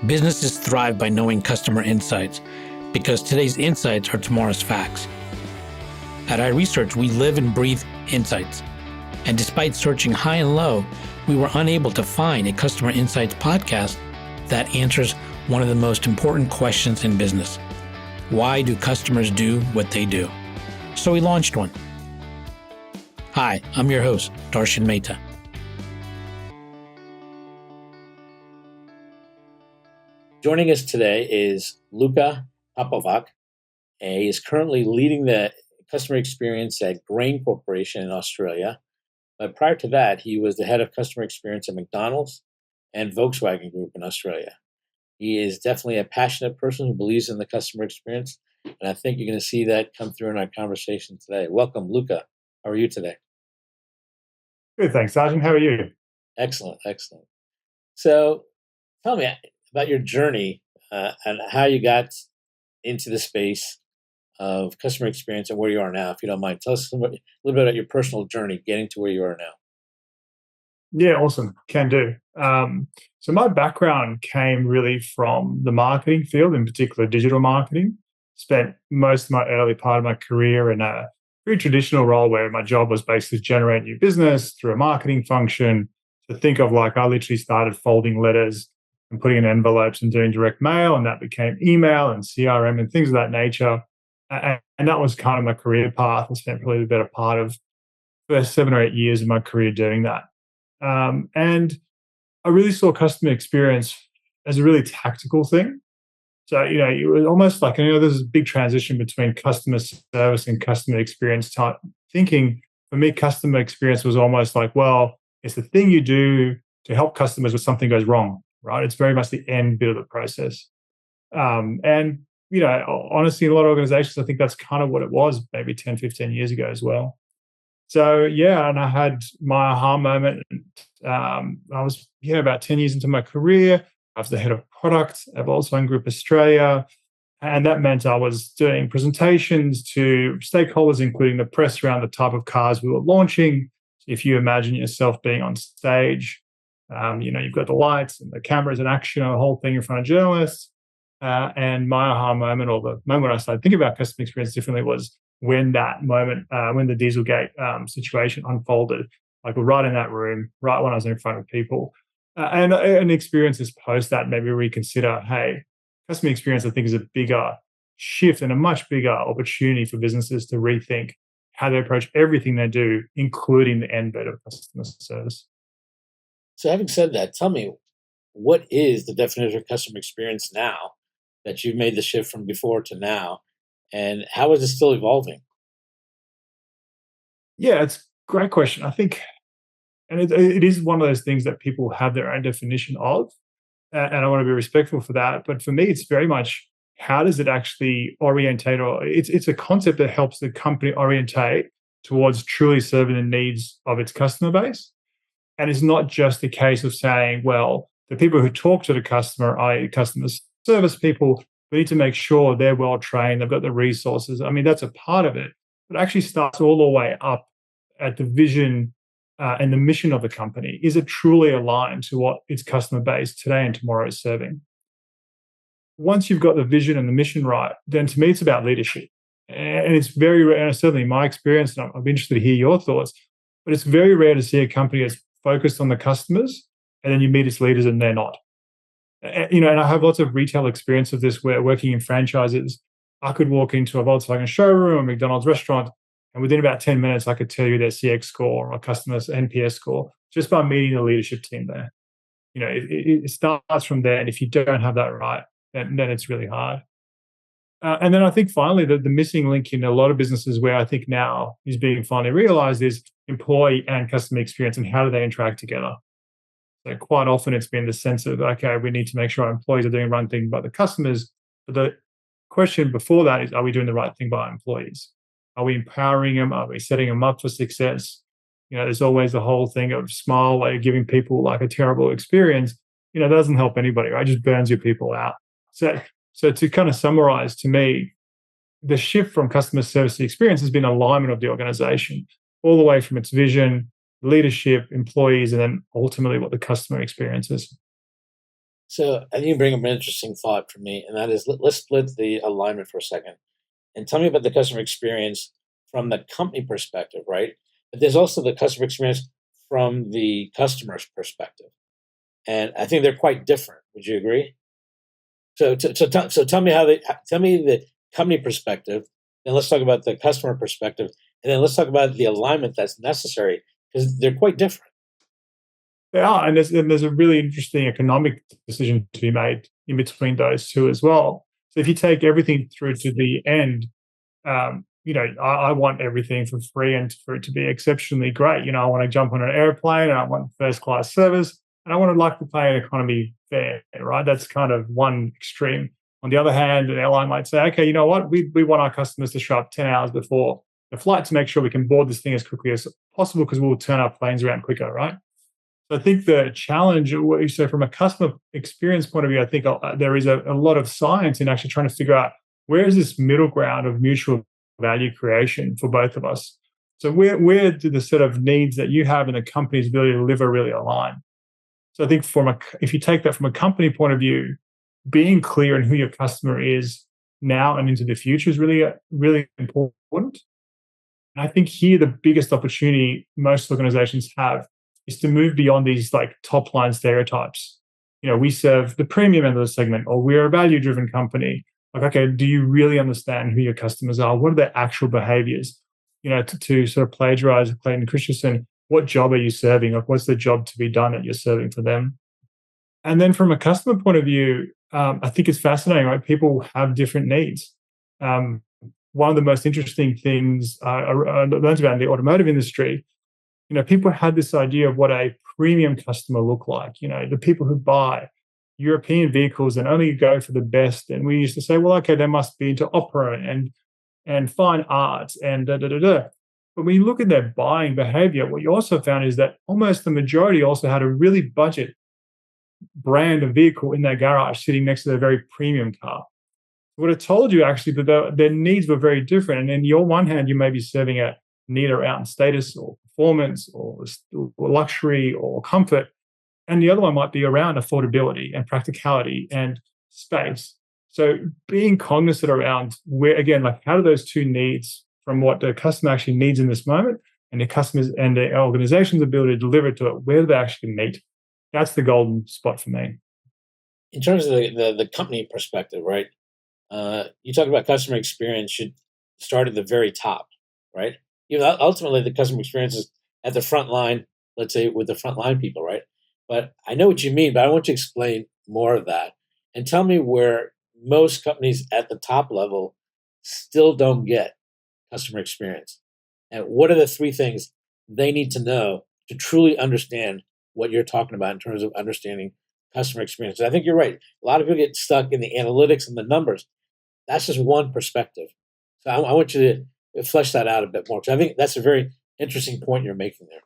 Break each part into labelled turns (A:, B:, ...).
A: Businesses thrive by knowing customer insights because today's insights are tomorrow's facts. At iResearch, we live and breathe insights. And despite searching high and low, we were unable to find a customer insights podcast that answers one of the most important questions in business. Why do customers do what they do? So we launched one. Hi, I'm your host, Darshan Mehta. Joining us today is Luka Popovac. He is currently leading the customer experience at GrainCorp in Australia. But prior to that, he was the head of customer experience at McDonald's and Volkswagen Group in Australia. He is definitely a passionate person who believes in the customer experience, and I think you're going to see that come through in our conversation today. Welcome, Luka. How are you today?
B: Good, thanks, Sergeant. How are you?
A: Excellent. So tell me about your journey and how you got into the space of customer experience and where you are now, if you don't mind. Tell us a little bit about your personal journey getting to where you are now.
B: Yeah, awesome. Can do. So my background came really from the marketing field, in particular digital marketing. Spent most of my early part of my career in a very traditional role where my job was basically generate new business through a marketing function. To think of like I literally started folding letters and putting in envelopes and doing direct mail, and that became email and CRM and things of that nature. And that was kind of my career path. I spent probably the better part of the first 7 or 8 years of my career doing that. And I really saw customer experience as a really tactical thing. So, it was almost like, there's a big transition between customer service and customer experience type thinking. For me, customer experience was almost like, well, it's the thing you do to help customers when something goes wrong, right? It's very much the end bit of the process. And honestly, in a lot of organizations, I think that's kind of what it was maybe 10, 15 years ago as well. So, yeah, and I had my aha moment. I was, about 10 years into my career. I was the head of product at Volkswagen Group Australia. And that meant I was doing presentations to stakeholders, including the press, around the type of cars we were launching. If you imagine yourself being on stage, you've got the lights and the cameras and action and the whole thing in front of journalists. And my aha moment, or the moment I started thinking about customer experience differently, was when that moment, when the Dieselgate situation unfolded, like right in that room, right when I was in front of people. And experiences post that maybe reconsider, hey, customer experience, I think, is a bigger shift and a much bigger opportunity for businesses to rethink how they approach everything they do, including the end bit of customer service.
A: So having said that, tell me, what is the definition of customer experience now that you've made the shift from before to now, and how is it still evolving?
B: Yeah, it's a great question. I think, and it is one of those things that people have their own definition of, and I want to be respectful for that. But for me, it's very much, how does it actually orientate, or it's a concept that helps the company orientate towards truly serving the needs of its customer base. And it's not just a case of saying, well, the people who talk to the customer, i.e. customer service people, we need to make sure they're well trained, they've got the resources. I mean, that's a part of it, but it actually starts all the way up at the vision and the mission of the company. Is it truly aligned to what its customer base today and tomorrow is serving? Once you've got the vision and the mission right, then to me, it's about leadership. And it's very rare, and certainly in my experience, and I'm interested to hear your thoughts, but it's very rare to see a company that's focused on the customers and then you meet its leaders and they're not. And I have lots of retail experience of this, where working in franchises, I could walk into a Volkswagen showroom or McDonald's restaurant, and within about 10 minutes, I could tell you their CX score or customer's NPS score just by meeting the leadership team there. It starts from there. And if you don't have that right, then it's really hard. And then I think finally, the missing link in a lot of businesses, where I think now is being finally realized, is employee and customer experience, and how do they interact together. So quite often it's been the sense of, okay, we need to make sure our employees are doing the right thing by the customers. But the question before that is, are we doing the right thing by our employees? Are we empowering them? Are we setting them up for success? There's always the whole thing of smile, like giving people like a terrible experience. It doesn't help anybody, right? It just burns your people out. So to kind of summarize, to me, the shift from customer service to experience has been alignment of the organization, all the way from its vision, leadership, employees, and then ultimately what the customer experience is.
C: So I think you bring up an interesting thought for me, and that is let's split the alignment for a second and tell me about the customer experience from the company perspective, right? But there's also the customer experience from the customer's perspective, and I think they're quite different. Would you agree? So tell me tell me the company perspective, then let's talk about the customer perspective, and then let's talk about the alignment that's necessary because they're quite different.
B: They are, and there's a really interesting economic decision to be made in between those two as well. So if you take everything through to the end, I want everything for free and for it to be exceptionally great. I want to jump on an airplane and I want first class service and I want to like to pay an economy fare, right? That's kind of one extreme. On the other hand, an airline might say, okay, you know what? We want our customers to show up 10 hours before the flight to make sure we can board this thing as quickly as possible because we'll turn our planes around quicker, right? So I think the challenge, so from a customer experience point of view, I think there is a lot of science in actually trying to figure out where is this middle ground of mutual value creation for both of us. So where do the set of needs that you have and the company's ability to deliver really align? So I think if you take that from a company point of view, being clear on who your customer is now and into the future is really, really important. And I think here the biggest opportunity most organizations have is to move beyond these like top line stereotypes. We serve the premium end of the segment, or we're a value driven company. Like, okay, do you really understand who your customers are? What are their actual behaviors? To sort of plagiarize Clayton Christensen, what job are you serving? Like, what's the job to be done that you're serving for them? And then from a customer point of view, I think it's fascinating, right? People have different needs. One of the most interesting things I learned about in the automotive industry, people had this idea of what a premium customer looked like, the people who buy European vehicles and only go for the best. And we used to say, well, okay, they must be into opera and fine arts and da da da da. But when you look at their buying behavior, what you also found is that almost the majority also had a really budget brand of vehicle in their garage sitting next to their very premium car. What it told you actually that their needs were very different. And in your one hand, you may be serving a need around status or performance or luxury or comfort. And the other one might be around affordability and practicality and space. So being cognizant around where, again, like how do those two needs from what the customer actually needs in this moment and the customers and the organization's ability to deliver to it, where do they actually meet? That's the golden spot for me.
C: In terms of the company perspective, right? You talk about customer experience should start at the very top, right? Ultimately, the customer experience is at the front line, let's say with the frontline people, right? But I know what you mean, but I want you to explain more of that and tell me where most companies at the top level still don't get customer experience. And what are the three things they need to know to truly understand what you're talking about in terms of understanding customer experience? I think you're right. A lot of people get stuck in the analytics and the numbers. That's just one perspective. So I want you to flesh that out a bit more. So I think that's a very interesting point you're making there.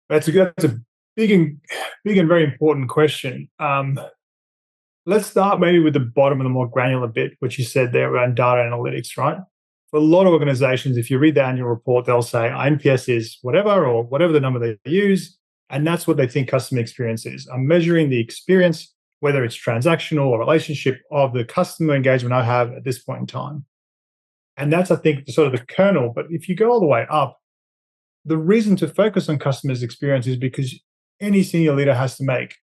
B: That's a big and very important question. Let's start maybe with the bottom and the more granular bit, which you said there around data analytics, right? For a lot of organizations, if you read the annual report, they'll say NPS is whatever or whatever the number they use, and that's what they think customer experience is. I'm measuring the experience, whether it's transactional or relationship of the customer engagement I have at this point in time. And that's, I think, sort of the kernel. But if you go all the way up, the reason to focus on customers' experience is because any senior leader has to make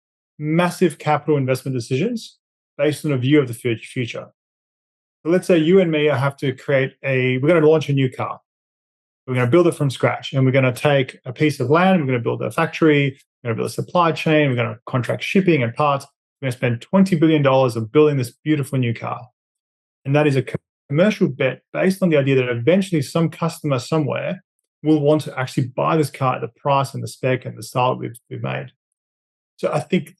B: massive capital investment decisions based on a view of the future. So let's say you and me have to we're going to launch a new car. We're going to build it from scratch, and we're going to take a piece of land, we're going to build a factory, we're going to build a supply chain, we're going to contract shipping and parts. We're going to spend $20 billion of building this beautiful new car. And that is a commercial bet based on the idea that eventually some customer somewhere will want to actually buy this car at the price and the spec and the style we've made. So I think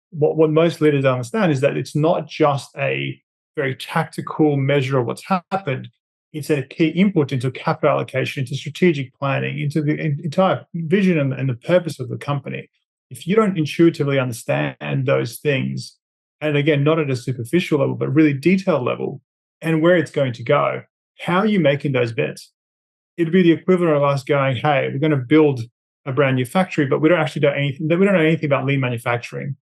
B: what most leaders understand is that it's not just a very tactical measure of what's happened. It's a key input into capital allocation, into strategic planning, into the entire vision and the purpose of the company. If you don't intuitively understand those things, and again, not at a superficial level, but really detailed level, and where it's going to go, how are you making those bets? It'd be the equivalent of us going, hey, we're going to build a brand new factory, but we don't actually know anything. We don't know anything about lean manufacturing.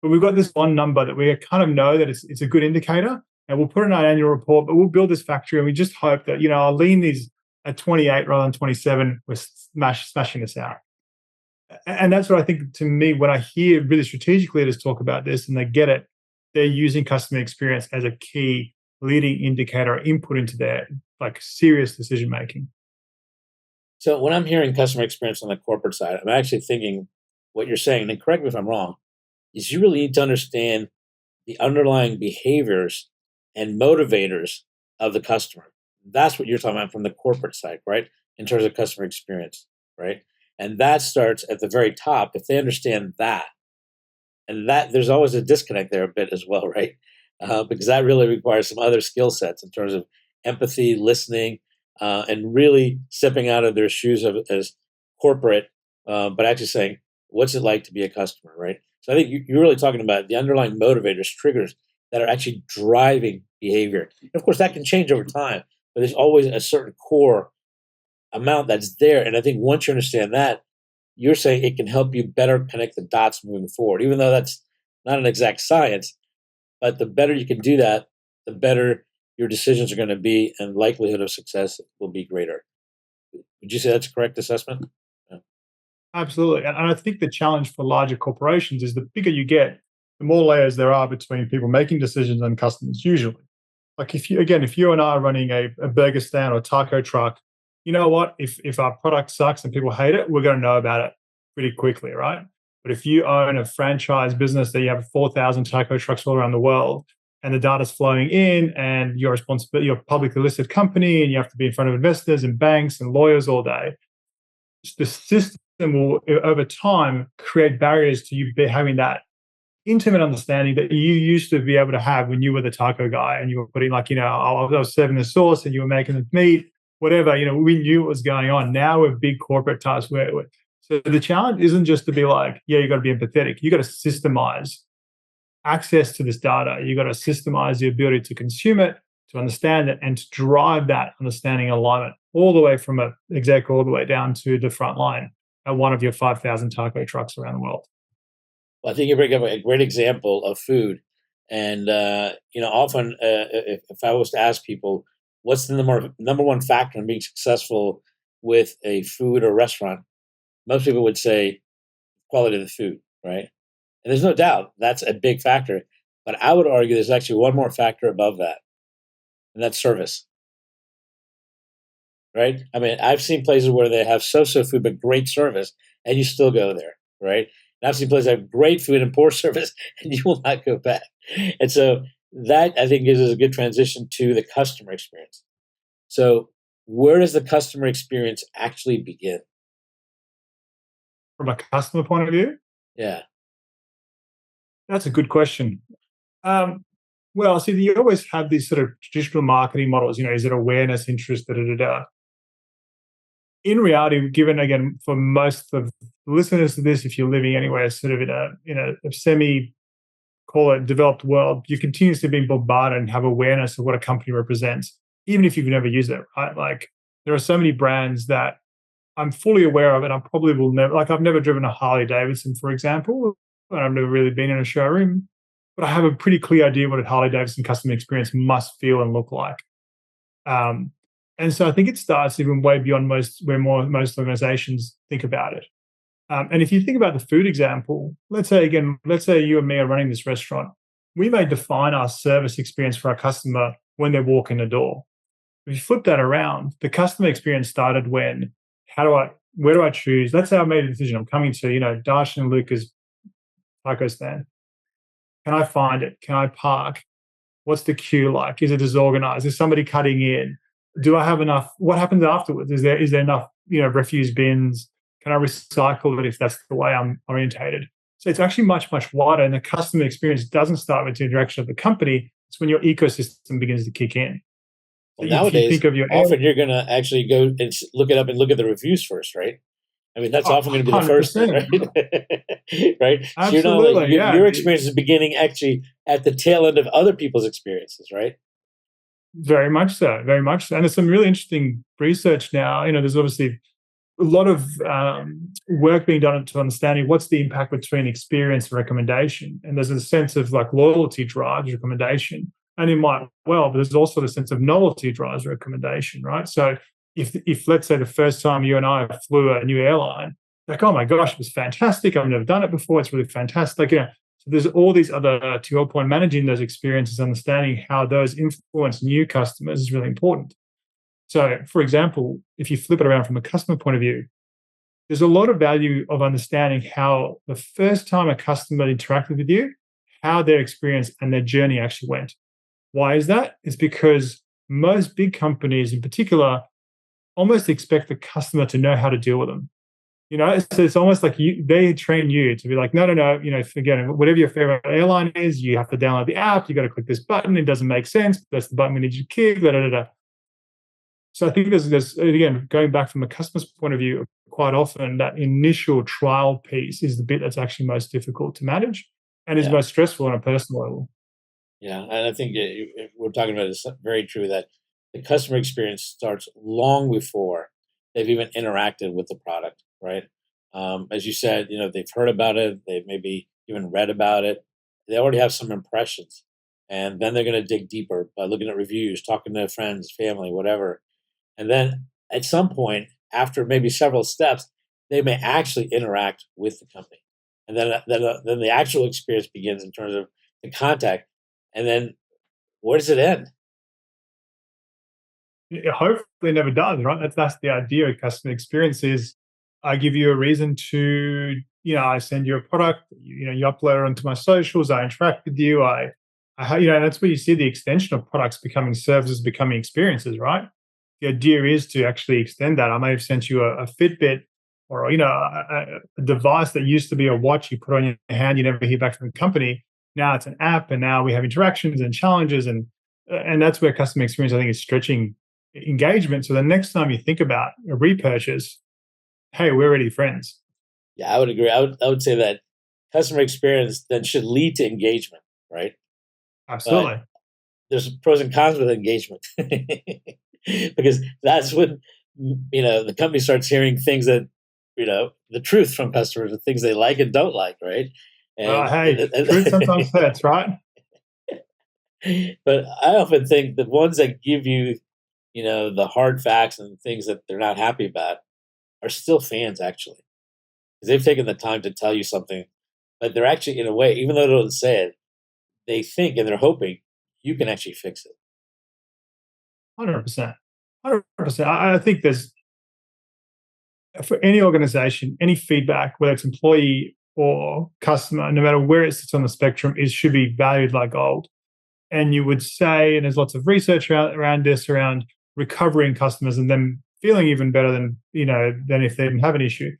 B: But we've got this one number that we kind of know that it's a good indicator, and we'll put in our annual report. But we'll build this factory, and we just hope that our lean is at 28 rather than 27. We're smashing this out. And that's what I think, to me, when I hear really strategic leaders talk about this and they get it, they're using customer experience as a key leading indicator or input into their serious decision making.
C: So when I'm hearing customer experience on the corporate side, I'm actually thinking what you're saying, and correct me if I'm wrong, is you really need to understand the underlying behaviors and motivators of the customer. That's what you're talking about from the corporate side, right? In terms of customer experience, right? And that starts at the very top. If they understand that, and that there's always a disconnect there a bit as well, right? Because that really requires some other skill sets in terms of empathy, listening, and really stepping out of their shoes as corporate, but actually saying, what's it like to be a customer, right? So I think you're really talking about the underlying motivators, triggers that are actually driving behavior. And of course, that can change over time, but there's always a certain core amount that's there. And I think once you understand that, you're saying it can help you better connect the dots moving forward, even though that's not an exact science. But the better you can do that, the better your decisions are going to be, and likelihood of success will be greater. Would you say that's a correct assessment? Yeah.
B: Absolutely. And I think the challenge for larger corporations is the bigger you get, the more layers there are between people making decisions and customers, usually. Like if you and I are running a burger stand or taco truck, you know what? If our product sucks and people hate it, we're going to know about it pretty quickly, right? But if you own a franchise business that you have 4,000 taco trucks all around the world, and the data's flowing in, and you're a publicly listed company, and you have to be in front of investors and banks and lawyers all day, the system will, over time, create barriers to you having that intimate understanding that you used to be able to have when you were the taco guy and you were putting I was serving the sauce and you were making the meat, whatever. We knew what was going on. Now we're big corporate types. So the challenge isn't just to be you got to be empathetic. You got to systemize access to this data. You got to systemize the ability to consume it, to understand it, and to drive that understanding alignment all the way from an exec all the way down to the front line at one of your 5,000 taco trucks around the world.
C: Well, I think you bring up a great example of food. And, often if I was to ask people, what's the number one factor in being successful with a food or restaurant, most people would say quality of the food, right? And there's no doubt that's a big factor. But I would argue there's actually one more factor above that, and that's service, right? I mean, I've seen places where they have so-so food but great service, and you still go there, right? And I've seen places that have great food and poor service, and you will not go back. And so that, I think, gives us a good transition to the customer experience. So where does the customer experience actually begin?
B: From a customer point of view?
C: Yeah.
B: That's a good question. Well, see, you always have these sort of traditional marketing models. Is it awareness, interest, da da da da. In reality, given again for most of the listeners to this, if you're living anywhere sort of in a semi, call it developed world, you're continuously being bombarded and have awareness of what a company represents, even if you've never used it. Right? There are so many brands that I'm fully aware of, and I probably will never. I've never driven a Harley Davidson, for example. I've never really been in a showroom, but I have a pretty clear idea what a Harley Davidson customer experience must feel and look like. And so I think it starts even way beyond most organizations think about it. And if you think about the food example, let's say you and me are running this restaurant. We may define our service experience for our customer when they walk in the door. If you flip that around, the customer experience started when, where do I choose? Let's say I made a decision. I'm coming to, Darshan and Luka's taco stand. Can I find it? Can I park? What's the queue like? Is it disorganized? Is somebody cutting in? Do I have enough? What happens afterwards? Is there enough, refuse bins? Can I recycle it if that's the way I'm orientated? So it's actually much, much wider. And the customer experience doesn't start with the direction of the company. It's when your ecosystem begins to kick in.
C: Well, nowadays, often you're going to actually go and look it up and look at the reviews first, right? I mean, that's often going to be the first thing, right? Right?
B: Absolutely,
C: so your experience is beginning actually at the tail end of other people's experiences, right?
B: Very much so, very much so. And there's some really interesting research now. There's obviously a lot of work being done to understanding what's the impact between experience and recommendation. And there's a sense of like loyalty drives recommendation. And it might well, but there's also the sense of novelty drives recommendation, right? So if let's say the first time you and I flew a new airline, like, oh my gosh, it was fantastic. I've never done it before. It's really fantastic. Like, so there's all these other, to your point, managing those experiences, understanding how those influence new customers is really important. So, for example, if you flip it around from a customer point of view, there's a lot of value of understanding how the first time a customer interacted with you, how their experience and their journey actually went. Why is that? It's because most big companies in particular almost expect the customer to know how to deal with them. So it's almost like they train you to be like, no, forget it. Whatever your favorite airline is, you have to download the app, you got to click this button, it doesn't make sense, that's the button we need you to click, da, da, da, da. So I think there's again, going back from a customer's point of view, quite often that initial trial piece is the bit that's actually most difficult to manage and is
C: Yeah.
B: most stressful on a personal level.
C: Yeah, and I think we're talking about it's very true that the customer experience starts long before they've even interacted with the product, right? As you said, they've heard about it, they've maybe even read about it, they already have some impressions, and then they're going to dig deeper by looking at reviews, talking to friends, family, whatever, and then at some point, after maybe several steps, they may actually interact with the company, and then the actual experience begins in terms of the contact. And then where does it end?
B: It hopefully never does, right? That's the idea of customer experience is I give you a reason to, I send you a product, you upload it onto my socials, I interact with you, that's where you see the extension of products becoming services, becoming experiences, right? The idea is to actually extend that. I may have sent you a Fitbit or, a device that used to be a watch you put on your hand, you never hear back from the company. Now it's an app, and now we have interactions and challenges, and that's where customer experience, I think, is stretching engagement. So the next time you think about a repurchase, hey, we're already friends.
C: Yeah, I would agree. I would say that customer experience then should lead to engagement, right?
B: Absolutely.
C: But there's pros and cons with engagement because that's when the company starts hearing things that the truth from customers, the things they like and don't like, right?
B: Hey, truth sometimes hurts, right?
C: But I often think the ones that give you, the hard facts and things that they're not happy about are still fans, actually, because they've taken the time to tell you something, but they're actually, in a way, even though they don't say it, they think and they're hoping you can actually fix it.
B: 100%. 100%. I think there's, for any organization, any feedback, whether it's employee or customer, no matter where it sits on the spectrum, it should be valued like gold. And you would say, and there's lots of research around this, around recovering customers and them feeling even better than if they didn't have an issue.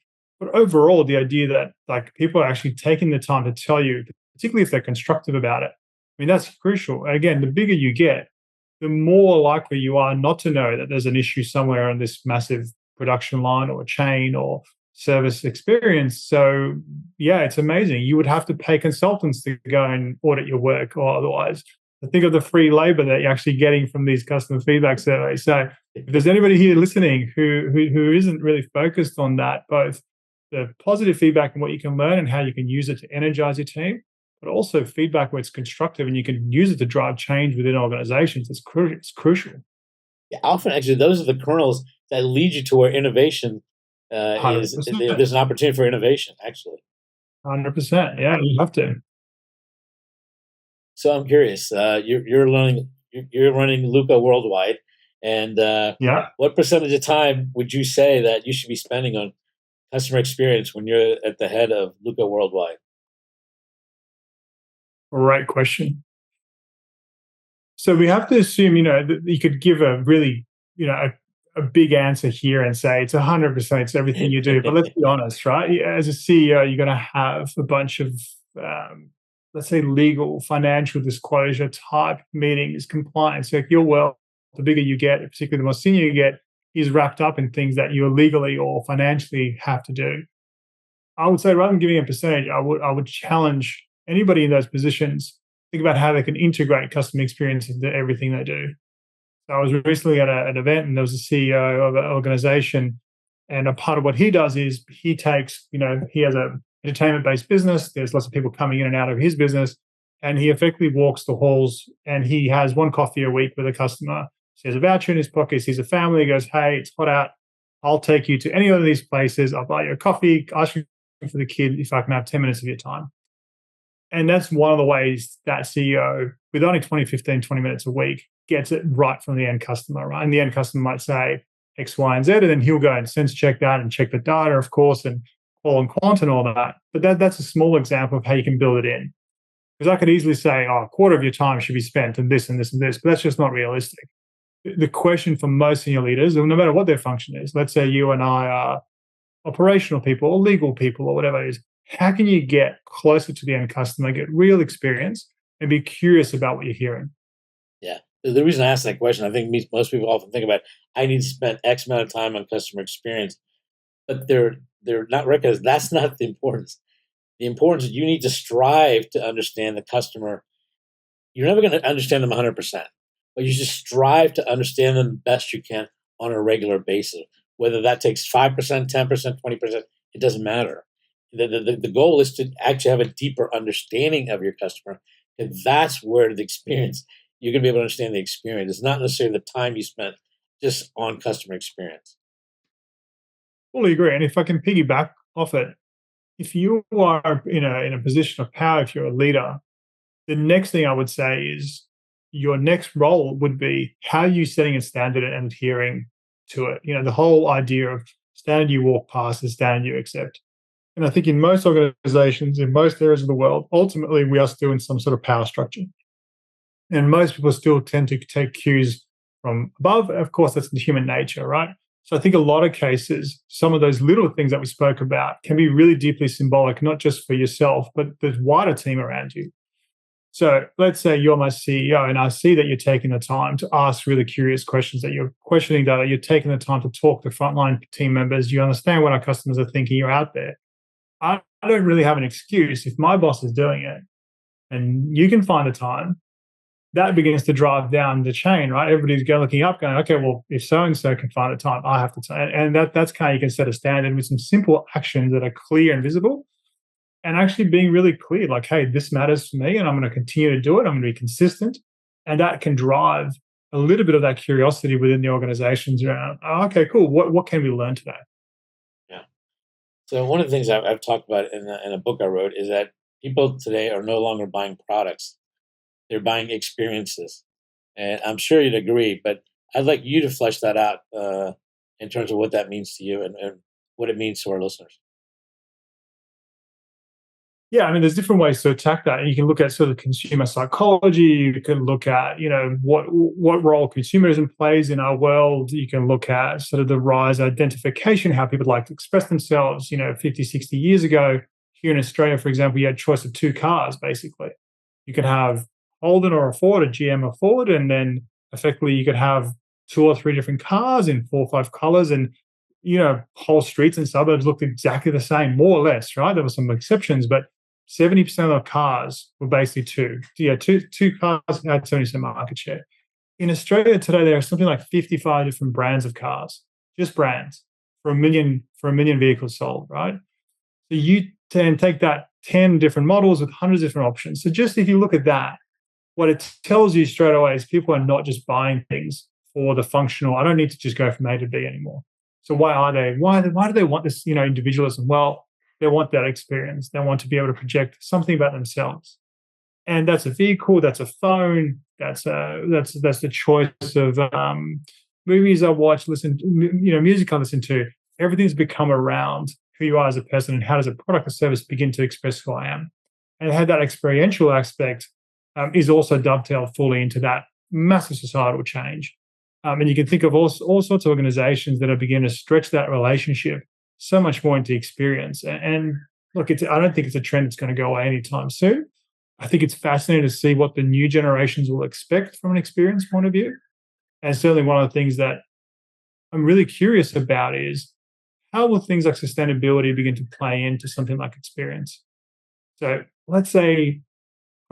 B: But overall, the idea that like people are actually taking the time to tell you, particularly if they're constructive about it, I mean, that's crucial. Again, the bigger you get, the more likely you are not to know that there's an issue somewhere on this massive production line or chain or service experience. So yeah, it's amazing. You would have to pay consultants to go and audit your work, or otherwise. Think of the free labor that you're actually getting from these customer feedback surveys. So if there's anybody here listening who isn't really focused on that, both the positive feedback and what you can learn and how you can use it to energize your team, but also feedback where it's constructive and you can use it to drive change within organizations, it's crucial.
C: Yeah, often, actually, those are the kernels that lead you to where innovation is.
B: 100%.
C: There's an opportunity for innovation, actually.
B: 100%. Yeah, you have to.
C: So I'm curious. You're running Luka worldwide, and
B: Yeah.
C: what percentage of time would you say that you should be spending on customer experience when you're at the head of Luka worldwide?
B: Great question. So we have to assume, that you could give a really, a big answer here and say it's 100%, it's everything you do. But let's be honest, right? As a CEO, you're going to have a bunch of, let's say, legal, financial disclosure type meetings, compliance. Like your world, the bigger you get, particularly the more senior you get, is wrapped up in things that you legally or financially have to do. I would say, rather than giving a percentage, I would challenge anybody in those positions, think about how they can integrate customer experience into everything they do. So I was recently at an event, and there was a CEO of an organization And a part of what he does is he takes, he has a entertainment-based business. There's lots of people coming in and out of his business, and he effectively walks the halls. And he has one coffee a week with a customer. He has a voucher in his pocket. He sees a family. He goes, "Hey, it's hot out. I'll take you to any of these places. I'll buy you a coffee. Ask you for the kid if I can have 10 minutes of your time." And that's one of the ways that CEO, with only 20, 15, 20 minutes a week, gets it right from the end customer, right? And the end customer might say X, Y, and Z, and then he'll go and sense check that and check the data, of course, and call and quant and all that. But that's a small example of how you can build it in. Because I could easily say, a quarter of your time should be spent on this and this and this, but that's just not realistic. The question for most senior leaders, no matter what their function is, let's say you and I are operational people or legal people or whatever it is, how can you get closer to the end customer, get real experience, and be curious about what you're hearing?
C: Yeah. The reason I ask that question, I think most people often think about, I need to spend X amount of time on customer experience, but they're not recognized. That's not the importance. The importance is you need to strive to understand the customer. You're never going to understand them 100%, but you just strive to understand them the best you can on a regular basis. Whether that takes 5%, 10%, 20%, it doesn't matter. The goal is to actually have a deeper understanding of your customer, and that's where the experience, you're going to be able to understand the experience. It's not necessarily the time you spent just on customer experience.
B: Fully agree. And if I can piggyback off it, if you are in a position of power, if you're a leader, the next thing I would say is your next role would be how are you setting a standard and adhering to it? The whole idea of standard you walk past is standard you accept. And I think in most organizations, in most areas of the world, ultimately we are still in some sort of power structure. And most people still tend to take cues from above. Of course, that's human nature, right? So I think a lot of cases, some of those little things that we spoke about can be really deeply symbolic, not just for yourself, but the wider team around you. So let's say you're my CEO and I see that you're taking the time to ask really curious questions, that you're questioning data, you're taking the time to talk to frontline team members, you understand what our customers are thinking, you're out there. I don't really have an excuse if my boss is doing it and you can find the time. That begins to drive down the chain, right? Everybody's looking up, going, okay, well, if so-and-so can find the time, I have to. And that's kind of, you can set a standard with some simple actions that are clear and visible, and actually being really clear, like, hey, this matters for me, and I'm going to continue to do it. I'm going to be consistent. And that can drive a little bit of that curiosity within the organizations around, okay, cool, what can we learn today?
C: Yeah. So one of the things I've talked about in a book I wrote is that people today are no longer buying products. They're buying experiences. And I'm sure you'd agree, but I'd like you to flesh that out in terms of what that means to you and what it means to our listeners.
B: Yeah, I mean, there's different ways to attack that. And you can look at sort of consumer psychology. You can look at, what role consumerism plays in our world. You can look at sort of the rise of identification, how people like to express themselves. 50, 60 years ago, here in Australia, for example, you had a choice of two cars, basically. You could have Holden or a Ford, a GM or Ford, and then effectively you could have 2 or 3 different cars in 4 or 5 colors, and whole streets and suburbs looked exactly the same, more or less, right? There were some exceptions, but 70% of the cars were basically two. Yeah, two cars had 70% market share. In Australia today, there are something like 55 different brands of cars, just brands, for a million vehicles sold, right? So you can take that 10 different models with hundreds of different options. So just if you look at that, what it tells you straight away is people are not just buying things for the functional. I don't need to just go from A to B anymore. So why are they? Why do they want this, individualism? Well, they want that experience. They want to be able to project something about themselves, and that's a vehicle, that's a phone, that's the choice of movies I watch, music I listen to. Everything's become around who you are as a person and how does a product or service begin to express who I am, and how that experiential aspect is also dovetailed fully into that massive societal change. And you can think of all sorts of organizations that are beginning to stretch that relationship so much more into experience. And look, I don't think it's a trend that's going to go away anytime soon. I think it's fascinating to see what the new generations will expect from an experience point of view. And certainly one of the things that I'm really curious about is how will things like sustainability begin to play into something like experience? So let's say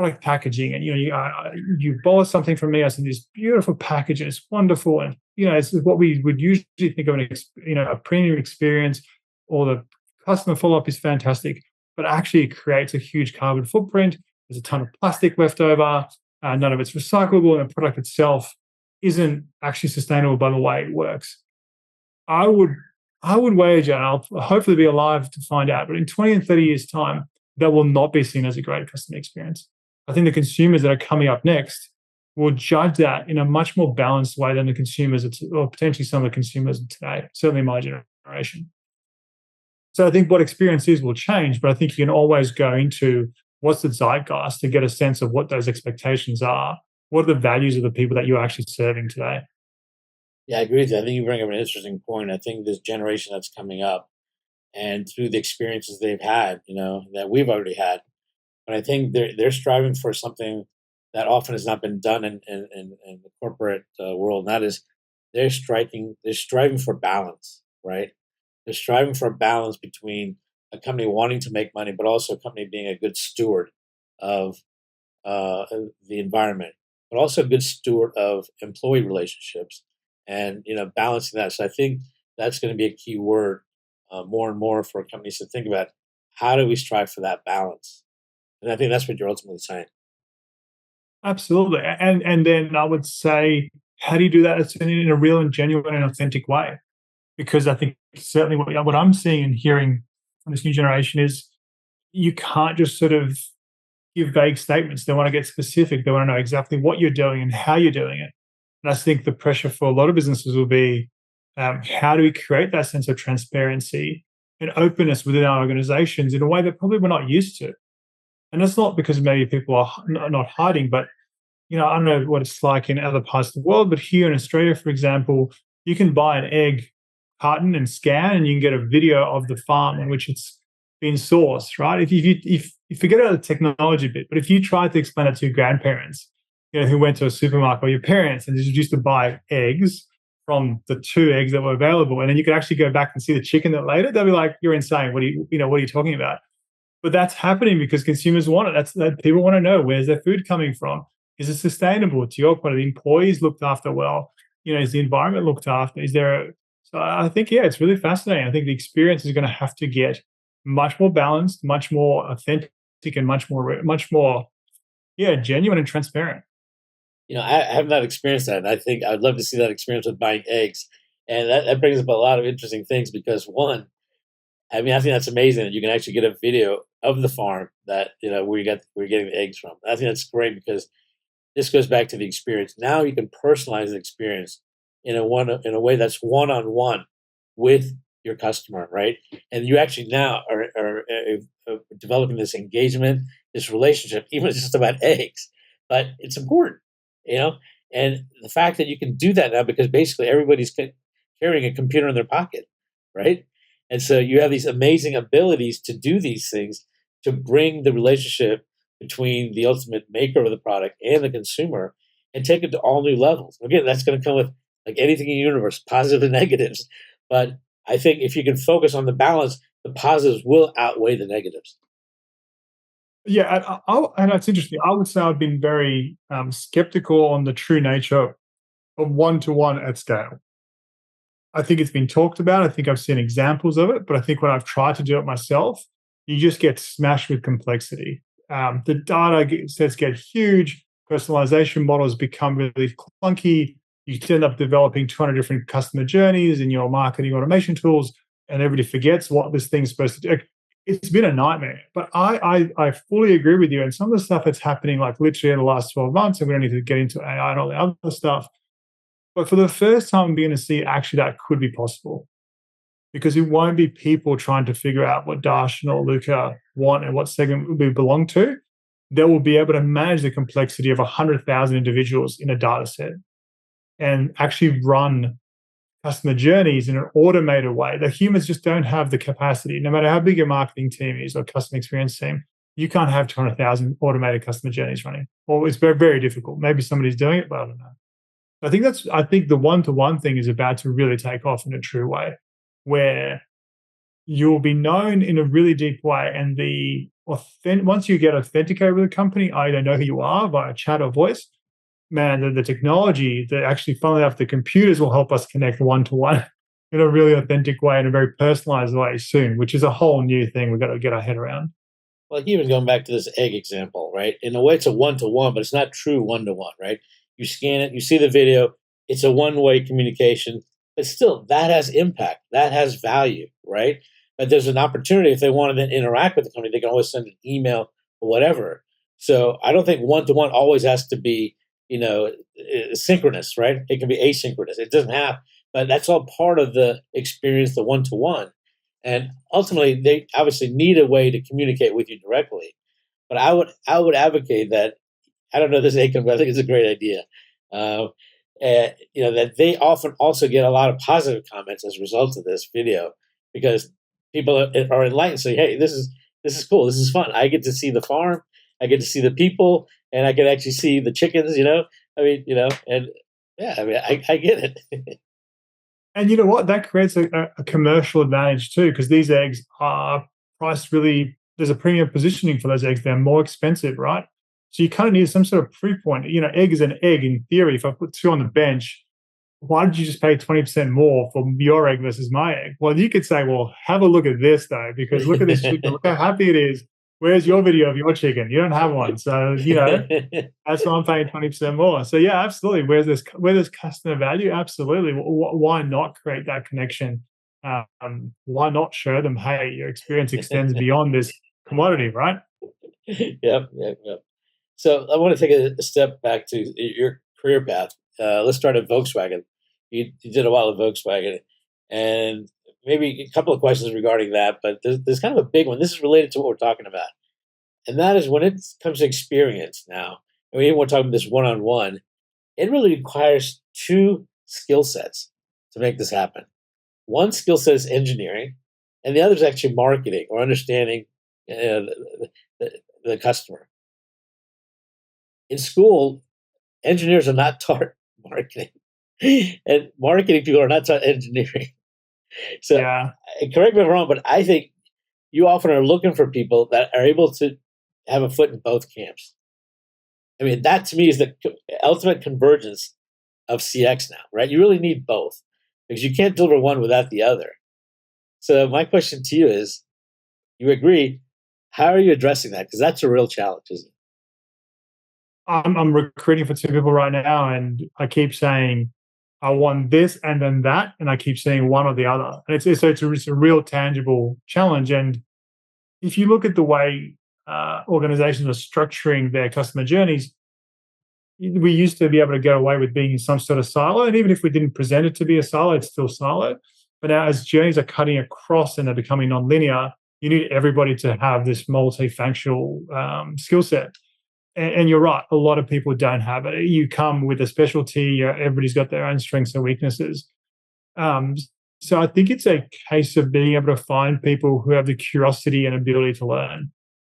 B: product packaging, and you bought something from me. I sent this beautiful package, and it's wonderful, and it's what we would usually think of a premium experience, or the customer follow up is fantastic, but actually it creates a huge carbon footprint. There's a ton of plastic left over, none of it's recyclable, and the product itself isn't actually sustainable by the way it works. I would wager, and I'll hopefully be alive to find out, but in 20 and 30 years' time, that will not be seen as a great customer experience. I think the consumers that are coming up next will judge that in a much more balanced way than the consumers, or potentially some of the consumers of today, certainly my generation. So I think what experience is will change, but I think you can always go into what's the zeitgeist to get a sense of what those expectations are. What are the values of the people that you're actually serving today?
C: Yeah, I agree with you. I think you bring up an interesting point. I think this generation that's coming up, and through the experiences they've had, that we've already had, but I think they're striving for something that often has not been done in the corporate world, and that is they're striving for balance, right? They're striving for a balance between a company wanting to make money, but also a company being a good steward of the environment, but also a good steward of employee relationships, and balancing that. So I think that's going to be a key word more and more for companies to think about. How do we strive for that balance? And I think that's what you're ultimately saying.
B: Absolutely. And then I would say, how do you do that in a real and genuine and authentic way? Because I think certainly what I'm seeing and hearing from this new generation is you can't just sort of give vague statements. They want to get specific. They want to know exactly what you're doing and how you're doing it. And I think the pressure for a lot of businesses will be, how do we create that sense of transparency and openness within our organizations in a way that probably we're not used to? And that's not because maybe people are not hiding, but I don't know what it's like in other parts of the world, but here in Australia, for example, you can buy an egg carton and scan, and you can get a video of the farm in which it's been sourced, right? If you forget about the technology bit, but if you tried to explain it to your grandparents, who went to a supermarket, or your parents, and just used to buy eggs from the 2 eggs that were available, and then you could actually go back and see the chicken that laid it, they'll be like, "You're insane. What are you talking about?" But that's happening because consumers want it. That people want to know, where's their food coming from? Is it sustainable? To your point, are the employees looked after well? Is the environment looked after? So I think, yeah, it's really fascinating. I think the experience is going to have to get much more balanced, much more authentic, and much more, yeah, genuine and transparent.
C: I have not experienced that. And I think I'd love to see that experience with buying eggs. And that brings up a lot of interesting things because one, I mean, I think that's amazing that you can actually get a video of the farm that, where you're getting the eggs from. I think that's great because this goes back to the experience. Now you can personalize the experience in a way that's one-on-one with your customer, right? And you actually now are developing this engagement, this relationship, even if it's just about eggs. But it's important, and the fact that you can do that now because basically everybody's carrying a computer in their pocket, right? And so you have these amazing abilities to do these things to bring the relationship between the ultimate maker of the product and the consumer and take it to all new levels. Again, that's going to come with like anything in the universe, positive and negatives. But I think if you can focus on the balance, the positives will outweigh the negatives.
B: Yeah, and that's interesting. I would say I've been very skeptical on the true nature of one-to-one at scale. I think it's been talked about. I think I've seen examples of it, but I think when I've tried to do it myself, you just get smashed with complexity. The data sets get huge. Personalization models become really clunky. You end up developing 200 different customer journeys in your marketing automation tools, and everybody forgets what this thing's supposed to do. It's been a nightmare. But I fully agree with you. And some of the stuff that's happening, like literally in the last 12 months, and we don't need to get into AI and all the other stuff. But for the first time, I'm beginning to see actually that could be possible because it won't be people trying to figure out what Darshan or Luka want and what segment we belong to. They will be able to manage the complexity of 100,000 individuals in a data set and actually run customer journeys in an automated way. The humans just don't have the capacity. No matter how big your marketing team is or customer experience team, you can't have 200,000 automated customer journeys running. Or it's very, very difficult. Maybe somebody's doing it, but I don't know. I think the one-to-one thing is about to really take off in a true way, where you'll be known in a really deep way. And once you get authenticated with a company, I don't know who you are via chat or voice, man, the technology, actually, funnily enough, the computers will help us connect one to one in a really authentic way, in a very personalized way soon, which is a whole new thing we've got to get our head around.
C: Like even going back to this egg example, right? In a way, it's a one to one, but it's not true one to one, right? You scan it, you see the video, it's a one way communication, but still, that has impact, that has value, right? But there's an opportunity if they want to then interact with the company, they can always send an email or whatever. So I don't think one to one always has to be, synchronous, right? It can be asynchronous. It doesn't have, but that's all part of the experience, the one to one. And ultimately, they obviously need a way to communicate with you directly. But I would advocate that. I don't know this Acom, but I think it's a great idea. That they often also get a lot of positive comments as a result of this video because people are enlightened, saying, "Hey, this is cool. This is fun. I get to see the farm. I get to see the people, and I can actually see the chickens." And yeah, I mean, I get it.
B: And you know what? That creates a commercial advantage too, because these eggs are priced really, there's a premium positioning for those eggs. They're more expensive, right? So you kind of need some sort of proof point. Egg is an egg in theory. If I put two on the bench, why did you just pay 20% more for your egg versus my egg? Well, you could say, well, have a look at this though, because look at this chicken. Look how happy it is. Where's your video of your chicken? You don't have one. So, that's why I'm paying 20% more. So yeah, absolutely. Where there's customer value, absolutely. Why not create that connection? Why not show them, hey, your experience extends beyond this commodity, right?
C: Yep. So I want to take a step back to your career path. Let's start at Volkswagen. You did a while at Volkswagen, and maybe a couple of questions regarding that, but there's kind of a big one. This is related to what we're talking about. And that is when it comes to experience now, and we're talking about this one-on-one, it really requires two skill sets to make this happen. One skill set is engineering, and the other is actually marketing or understanding the customer. In school, engineers are not taught marketing, and marketing people are not taught engineering. So,
B: Yeah.
C: correct me if I'm wrong, but I think you often are looking for people that are able to have a foot in both camps. I mean, that to me is the ultimate convergence of CX now, right? You really need both because you can't deliver one without the other. So my question to you is, you agree, how are you addressing that? Because that's a real challenge, isn't it?
B: I'm recruiting for two people right now, and I keep saying I want this and then that, and I keep saying one or the other. And it's a real tangible challenge. And if you look at the way organizations are structuring their customer journeys, we used to be able to get away with being in some sort of silo, and even if we didn't present it to be a silo, it's still silo. But now, as journeys are cutting across and they're becoming nonlinear, you need everybody to have this multifunctional skill set. And you're right, a lot of people don't have it. You come with a specialty, everybody's got their own strengths and weaknesses. So I think it's a case of being able to find people who have the curiosity and ability to learn.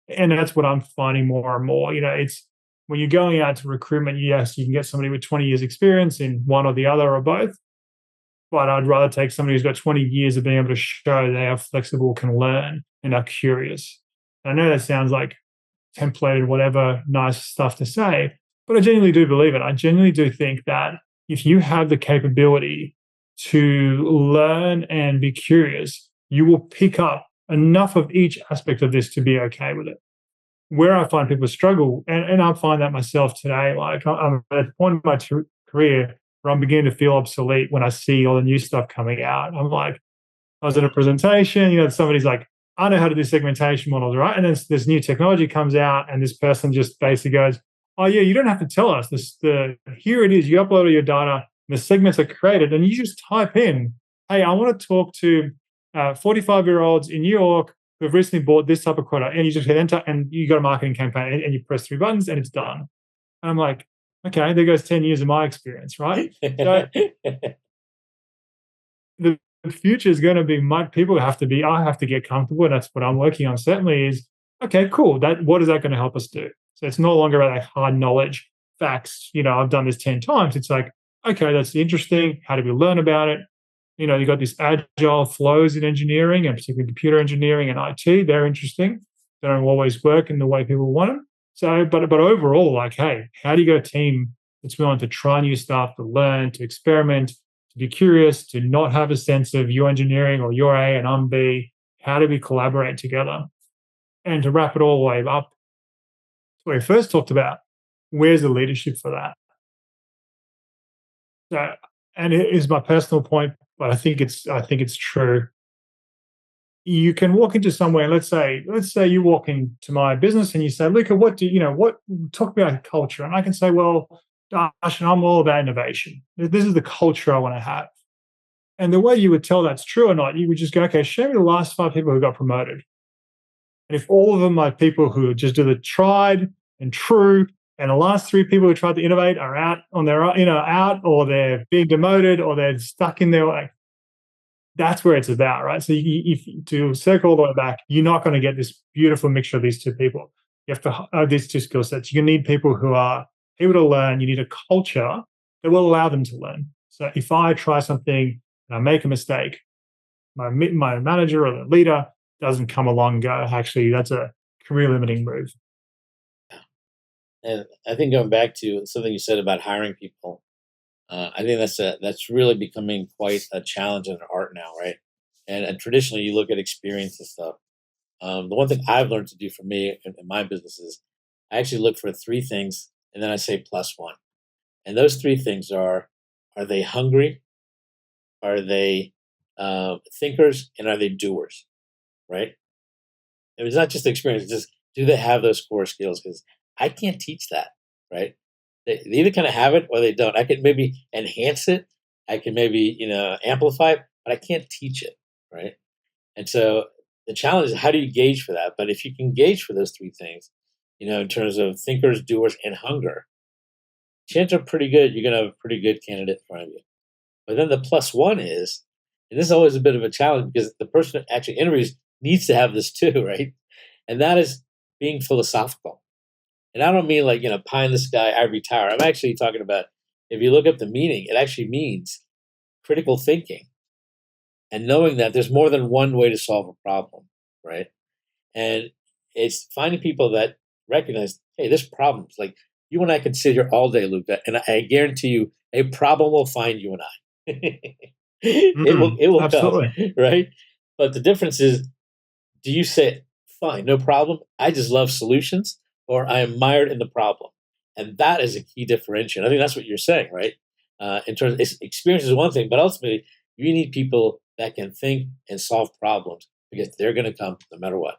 B: And that's what I'm finding more and more. It's when you're going out to recruitment, yes, you can get somebody with 20 years experience in one or the other or both. But I'd rather take somebody who's got 20 years of being able to show they are flexible, can learn, and are curious. I know that sounds like templated, whatever nice stuff to say, but I genuinely do believe it. I genuinely do think that if you have the capability to learn and be curious, you will pick up enough of each aspect of this to be okay with it. Where I find people struggle, and I find that myself today, like I'm at a point in my career where I'm beginning to feel obsolete when I see all the new stuff coming out. I'm like, I was at a presentation, somebody's like, I know how to do segmentation models, right? And then this new technology comes out, and this person just basically goes, "Oh yeah, you don't have to tell us this. Here it is. You upload all your data. The segments are created, and you just type in, hey, I want to talk to 45-year-olds in New York who have recently bought this type of product," and you just hit enter, and you got a marketing campaign, and you press three buttons, and it's done. And I'm like, okay, there goes 10 years of my experience, right? So the future is going to be people have to be, I have to get comfortable, and that's what I'm working on certainly is, okay, cool, what is that going to help us do? So it's no longer about like hard knowledge, facts, I've done this 10 times. It's like, okay, that's interesting. How do we learn about it? You've got this agile flows in engineering, and particularly computer engineering and IT. They're interesting. They don't always work in the way people want them. So, but overall, like, hey, how do you get a team that's willing to try new stuff, to learn, to experiment, to be curious, to not have a sense of you're engineering or you're A and I'm B? How do we collaborate together? And to wrap it all the way up, we first talked about, where's the leadership for that? So, and it is my personal point, but I think it's true. You can walk into somewhere. Let's say you walk into my business and you say, Luka, what talk about culture? And I can say, well, Darshan, I'm all about innovation. This is the culture I want to have. And the way you would tell that's true or not, you would just go, okay, show me the last 5 people who got promoted. And if all of them are people who just do the tried and true, and the last 3 people who tried to innovate are out on their out, or they're being demoted, or they're stuck in their way, that's where it's about, right? So if to circle all the way back, you're not going to get this beautiful mixture of these 2 people. You have to have these 2 skill sets. You need people who are able to learn. You need a culture that will allow them to learn. So if I try something and I make a mistake, my manager or the leader doesn't come along and go, actually, that's a career limiting move.
C: And I think going back to something you said about hiring people, I think that's really becoming quite a challenge and an art now, right? And traditionally, you look at experience and stuff. The one thing I've learned to do for me in my business is I actually look for 3 things, and then I say plus one. And those 3 things are they hungry? Are they thinkers? And are they doers? Right? And it's not just experience; it's just, do they have those core skills? Because I can't teach that, right? They either kind of have it or they don't. I can maybe enhance it. I can maybe amplify it, but I can't teach it, right? And so the challenge is, how do you gauge for that? But if you can gauge for those 3 things, in terms of thinkers, doers, and hunger, chances are pretty good you're going to have a pretty good candidate in front of you. But then the plus one is, and this is always a bit of a challenge because the person that actually interviews needs to have this too, right? And that is being philosophical. And I don't mean like, pie in the sky, ivory tower. I'm actually talking about, if you look up the meaning, it actually means critical thinking and knowing that there's more than one way to solve a problem, right? And it's finding people that recognize, hey, this problem's like, you and I can sit here all day, Luca, and I guarantee you a problem will find you and I. It will come,
B: Absolutely.
C: right? But the difference is, do you say, fine, no problem, I just love solutions, or I am mired in the problem? And that is a key differentiator. I think that's what you're saying, right? In terms of experience is one thing, but ultimately you need people that can think and solve problems, because they're going to come no matter what.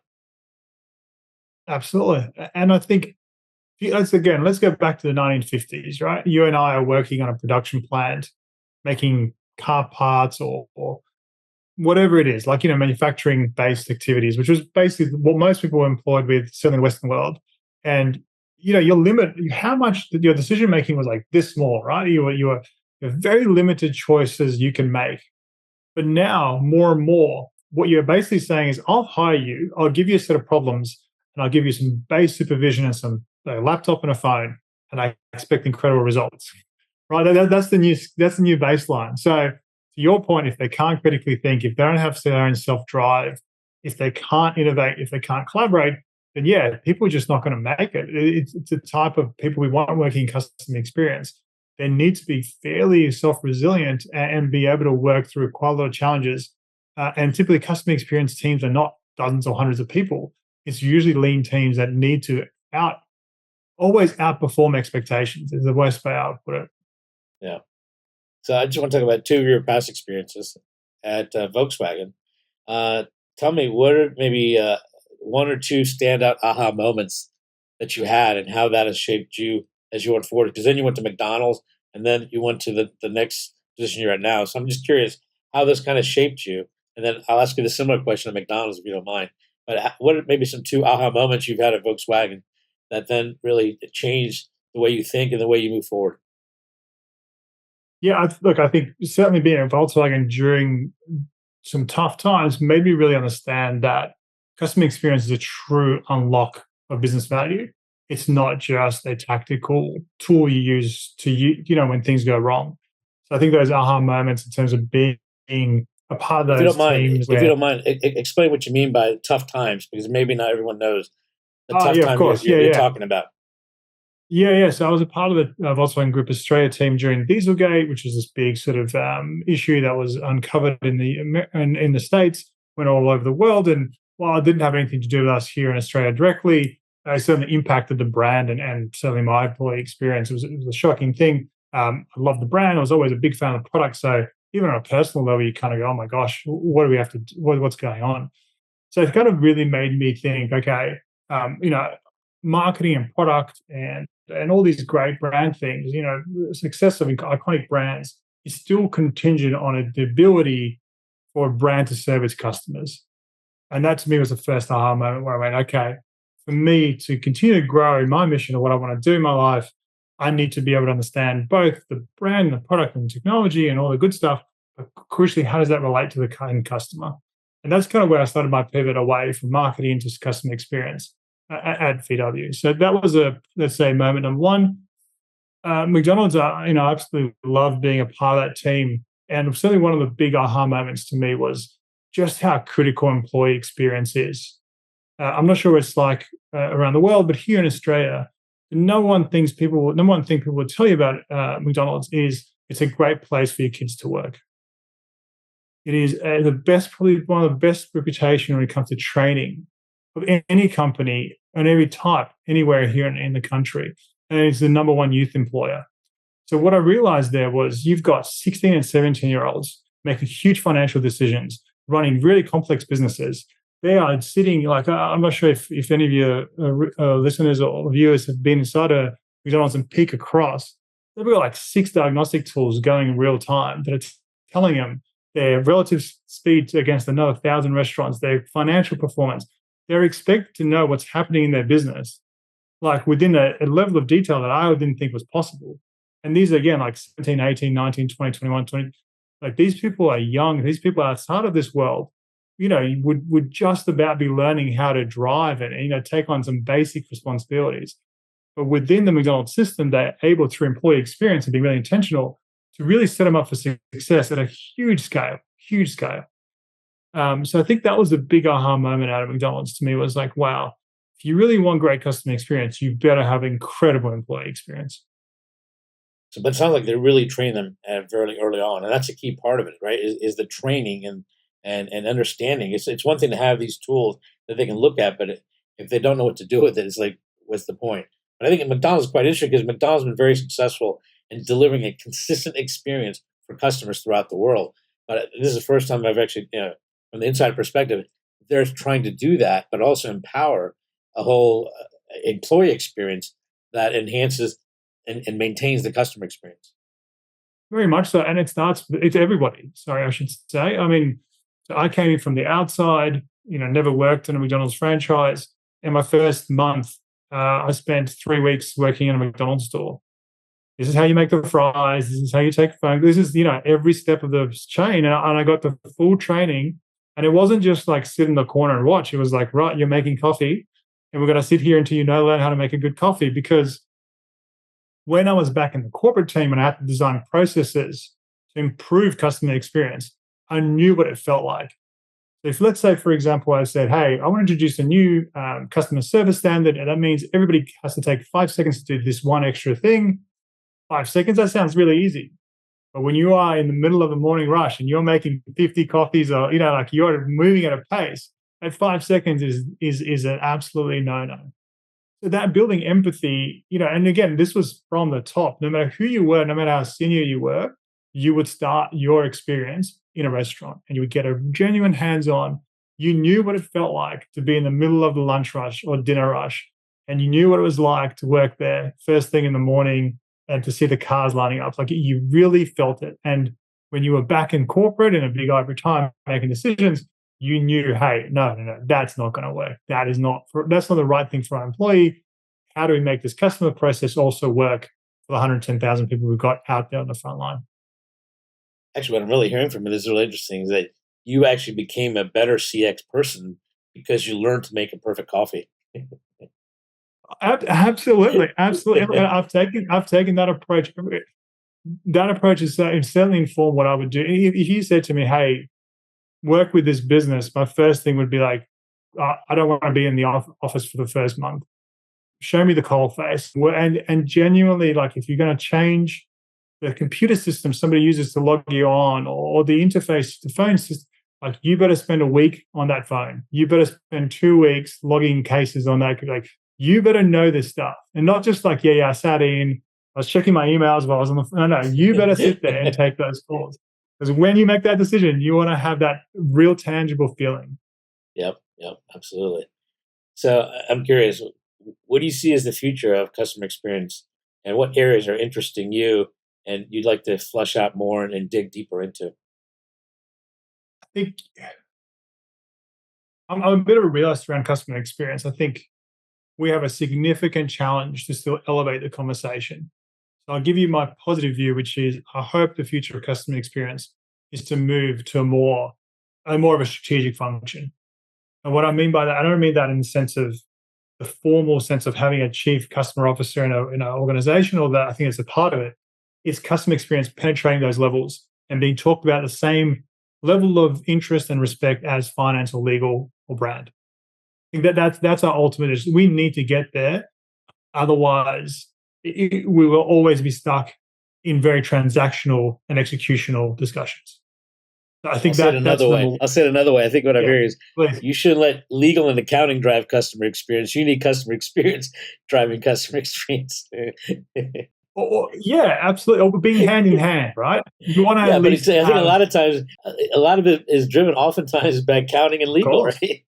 B: Absolutely. And I think, let's go back to the 1950s, right? You and I are working on a production plant, making car parts or whatever it is, like, manufacturing based activities, which was basically what most people were employed with, certainly in the Western world. And, your limit, how much your decision making was like this small, right? You have very limited choices you can make. But now, more and more, what you're basically saying is, I'll hire you, I'll give you a set of problems, and I'll give you some base supervision and a laptop and a phone, and I expect incredible results. Right? That's the new baseline. So, to your point, if they can't critically think, if they don't have their own self drive, if they can't innovate, if they can't collaborate, then yeah, people are just not going to make it. It's the type of people we want working in customer experience. They need to be fairly self-resilient and be able to work through quite a lot of challenges. And typically, customer experience teams are not dozens or hundreds of people. It's usually lean teams that need to always outperform expectations. Is the worst way I would put it.
C: Yeah. So I just want to talk about 2 of your past experiences at Volkswagen. Tell me, what are maybe 1 or 2 standout aha moments that you had, and how that has shaped you as you went forward? Because then you went to McDonald's, and then you went to the next position you're at now. So I'm just curious how this kind of shaped you. And then I'll ask you the similar question at McDonald's if you don't mind. But what are maybe some 2 aha moments you've had at Volkswagen that then really changed the way you think and the way you move forward?
B: Yeah, I think certainly being at Volkswagen during some tough times made me really understand that customer experience is a true unlock of business value. It's not just a tactical tool you use when things go wrong. So I think those aha moments in terms of being being a part of
C: If you don't
B: those
C: mind,
B: teams
C: if you
B: where,
C: don't mind, explain what you mean by tough times, because maybe not everyone knows the
B: oh
C: tough
B: yeah, of
C: time
B: course,
C: you're talking about.
B: Yeah. So I was a part of the Volkswagen Group Australia team during Dieselgate, which is this big sort of issue that was uncovered in the States, went all over the world. And while it didn't have anything to do with us here in Australia directly, it certainly impacted the brand and certainly my employee experience. It was a shocking thing. I love the brand. I was always a big fan of the product. So even on a personal level, you kind of go, oh my gosh, what do we have to do? What's going on? So it kind of really made me think, okay, you know, marketing and product and all these great brand things, success of iconic brands is still contingent on the ability for a brand to serve its customers. And that to me was the first aha moment where I went, okay, for me to continue to grow in my mission of what I want to do in my life, I need to be able to understand both the brand, the product, and technology, and all the good stuff. But crucially, how does that relate to the end customer? And that's kind of where I started my pivot away from marketing into customer experience at VW. So that was let's say, moment number one. McDonald's, I absolutely loved being a part of that team. And certainly one of the big aha moments to me was just how critical employee experience is. I'm not sure what it's like around the world, but here in Australia, the number one thing people will tell you about McDonald's is it's a great place for your kids to work. It is probably one of the best reputation when it comes to training of any company and every type anywhere here in the country. And it's the number one youth employer. So what I realized there was you've got 16 and 17-year-olds making huge financial decisions, running really complex businesses. They are sitting like, I'm not sure if any of your listeners or viewers have been inside a McDonald's and peek across. They've got like 6 diagnostic tools going in real time that are telling them their relative speed against another 1,000 restaurants, their financial performance. They're expected to know what's happening in their business, like within a level of detail that I didn't think was possible. And these are, again, like 17, 18, 19, 20, 21, 20. Like these people are young. These people are outside of this world, would just about be learning how to drive and, take on some basic responsibilities. But within the McDonald's system, they're able, through employee experience and being really intentional, to really set them up for success at a huge scale. So I think that was the big aha moment out of McDonald's to me was like, wow, if you really want great customer experience, you better have incredible employee experience.
C: So, but it sounds like they really train them very early on, and that's a key part of it, right? Is the training and understanding. It's one thing to have these tools that they can look at, but if they don't know what to do with it, it's like, what's the point? But I think McDonald's is quite interesting because McDonald's has been very successful in delivering a consistent experience for customers throughout the world. But this is the first time I've actually, from the inside perspective, they're trying to do that, but also empower a whole employee experience that enhances and maintains the customer experience.
B: Very much so. And it's everybody. Sorry, I should say. I mean, so I came in from the outside, never worked in a McDonald's franchise. In my first month, I spent 3 weeks working in a McDonald's store. This is how you make the fries. This is how you take a phone. This is, every step of the chain. And I got the full training. And it wasn't just like sit in the corner and watch. It was like, right, you're making coffee and we're going to sit here until you learn how to make a good coffee. Because when I was back in the corporate team and I had to design processes to improve customer experience, I knew what it felt like. So if, let's say, for example, I said, hey, I want to introduce a new customer service standard, and that means everybody has to take 5 seconds to do this one extra thing. 5 seconds, that sounds really easy. But when you are in the middle of a morning rush and you're making 50 coffees or, like you're moving at a pace, at 5 seconds is an absolutely no-no. So that building empathy, and again, this was from the top. No matter who you were, no matter how senior you were, you would start your experience in a restaurant and you would get a genuine hands-on. You knew what it felt like to be in the middle of the lunch rush or dinner rush. And you knew what it was like to work there first thing in the morning and to see the cars lining up. Like you really felt it. And when you were back in corporate in a big ivory time making decisions, you knew, hey, no, that's not going to work. That's not the right thing for our employee. How do we make this customer process also work for the 110,000 people we've got out there on the front line?
C: Actually, what I'm really hearing from it is really interesting is that you actually became a better CX person because you learned to make a perfect coffee.
B: Absolutely. I've taken that approach. that approach is certainly informed what I would do. If you said to me, "Hey, work with this business," my first thing would be like, "I don't want to be in the office for the first month. Show me the coal face." And genuinely, like, if you're going to change the computer system somebody uses to log you on, or the interface, the phone system, like, you better spend a week on that phone. You better spend 2 weeks logging cases on that. Like, you better know this stuff, and not just like, I sat in, I was checking my emails while I was on the phone. No, you better sit there and take those calls, because when you make that decision, you want to have that real tangible feeling.
C: Yep, absolutely. So I'm curious, what do you see as the future of customer experience, and what areas are interesting you and you'd like to flush out more and dig deeper into?
B: I think I'm a bit of a realist around customer experience. I think we have a significant challenge to still elevate the conversation. So I'll give you my positive view, which is I hope the future of customer experience is to move to more of a strategic function. And what I mean by that, I don't mean that in the sense of the formal sense of having a chief customer officer in an organization, or that I think it's a part of it. It's customer experience penetrating those levels and being talked about the same level of interest and respect as finance or legal or brand. I think that's our ultimate issue. We need to get there. Otherwise, we will always be stuck in very transactional and executional discussions. I think that's
C: another way. I'll say it another way. I think what I'm hearing is,
B: please.
C: You shouldn't let legal and accounting drive customer experience. You need customer experience driving customer experience.
B: Yeah, absolutely. Or being hand in hand, right? You want to
C: I think a lot of times, a lot of it is driven oftentimes by accounting and legal, right?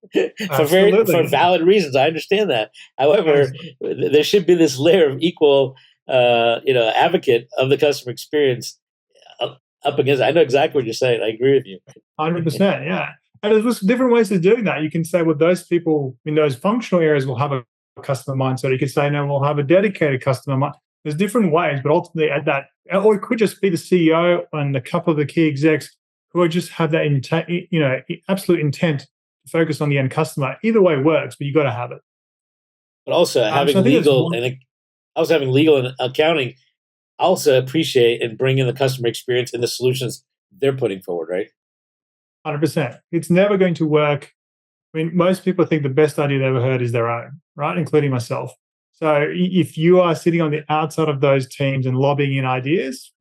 C: for valid reasons. I understand that. However, there should be this layer of equal, advocate of the customer experience up against. I know exactly what you're saying. I agree with you.
B: 100%. Yeah. And there's different ways of doing that. You can say, well, those people in those functional areas will have a customer mindset. You could say, no, we'll have a dedicated customer mindset. There's different ways, but ultimately at that, or it could just be the CEO and a couple of the key execs who just have that absolute intent to focus on the end customer. Either way works, but you got to have it.
C: But also having legal and accounting also appreciate and bring in the customer experience and the solutions they're putting forward, right?
B: 100%. It's never going to work. I mean, most people think the best idea they ever heard is their own, right? Including myself. So if you are sitting on the outside of those teams and lobbying in ideas,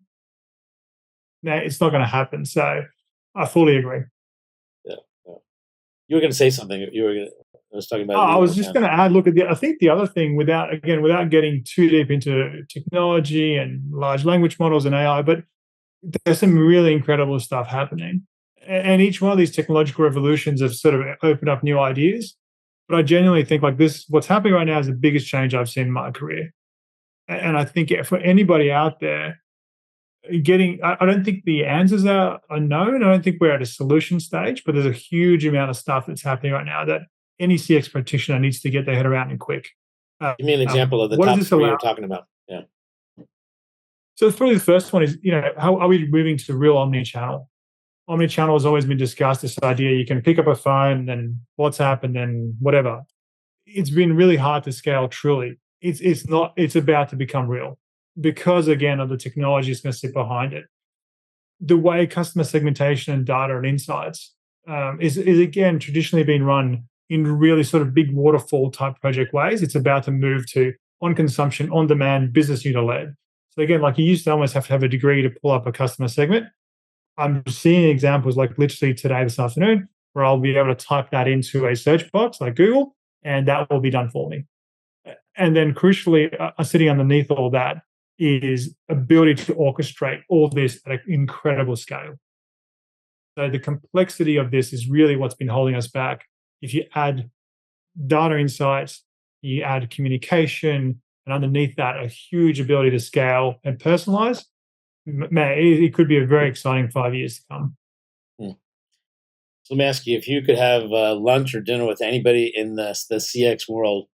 B: it's not going to happen. So I fully agree.
C: Yeah. You were going to say something. I was talking about.
B: I was just going to add. Look, I think the other thing, without getting too deep into technology and large language models and AI, but there's some really incredible stuff happening, and each one of these technological revolutions have sort of opened up new ideas. But I genuinely think like this, what's happening right now is the biggest change I've seen in my career. And I think for anybody out there, I don't think the answers are known. I don't think we're at a solution stage, but there's a huge amount of stuff that's happening right now that any CX practitioner needs to get their head around and quick.
C: Give me an example of the top three you're talking about. Yeah.
B: So probably the first one is, how are we moving to real omni-channel? Omni-channel has always been discussed, this idea you can pick up a phone, then WhatsApp, and then whatever. It's been really hard to scale truly. It's about to become real because, again, of the technology is going to sit behind it. The way customer segmentation and data and insights is again, traditionally been run in really sort of big waterfall type project ways. It's about to move to on consumption, on demand, business unit led. So again, like you used to almost have to have a degree to pull up a customer segment. I'm seeing examples like literally today, this afternoon, where I'll be able to type that into a search box like Google, and that will be done for me. And then crucially, sitting underneath all that is ability to orchestrate all this at an incredible scale. So the complexity of this is really what's been holding us back. If you add data insights, you add communication, and underneath that, a huge ability to scale and personalize, man, it could be a very exciting 5 years to come.
C: So let me ask you, if you could have lunch or dinner with anybody in the CX world,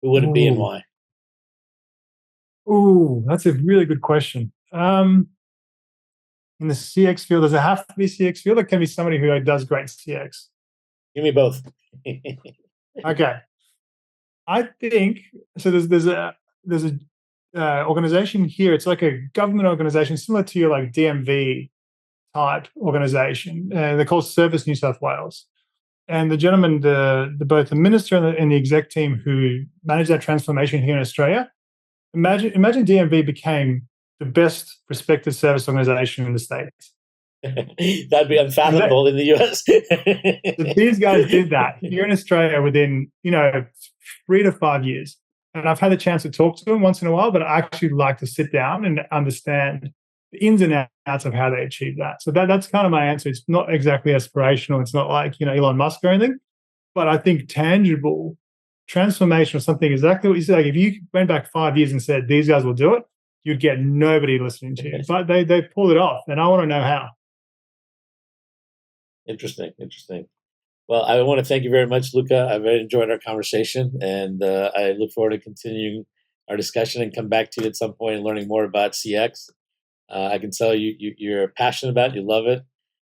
C: who would it be and why?
B: Ooh, that's a really good question. In the CX field, does it have to be CX field, or can it be somebody who does great CX?
C: Give me both.
B: Okay. I think so. There's a organization here. It's like a government organization similar to your like DMV type organization. They're called Service New South Wales. And the gentleman, both the minister and the exec team who managed that transformation here in Australia, imagine DMV became the best respected service organization in the States.
C: That'd be unfathomable in the US.
B: So these guys did that here in Australia within, 3 to 5 years. And I've had the chance to talk to them once in a while, but I actually like to sit down and understand the ins and outs of how they achieve that. So that's kind of my answer. It's not exactly aspirational. It's not like, Elon Musk or anything, but I think tangible transformation or something exactly what you said. Like if you went back 5 years and said, these guys will do it, you'd get nobody listening to you. But they pulled it off, and I want to know how.
C: Interesting. Well, I want to thank you very much, Luka. I've very enjoyed our conversation, and I look forward to continuing our discussion and come back to you at some point and learning more about CX. I can tell you're passionate about it, you love it,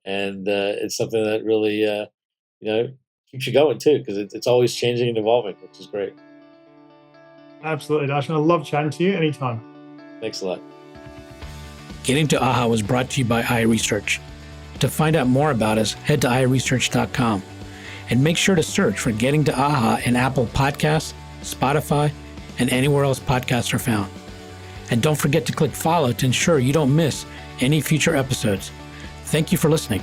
C: and it's something that really keeps you going too, because it's always changing and evolving, which is great.
B: Absolutely, Darshan. I love chatting to you anytime.
C: Thanks a lot.
A: Getting to AHA was brought to you by iResearch. To find out more about us, head to iResearch.com and make sure to search for Getting to AHA in Apple Podcasts, Spotify, and anywhere else podcasts are found. And don't forget to click follow to ensure you don't miss any future episodes. Thank you for listening.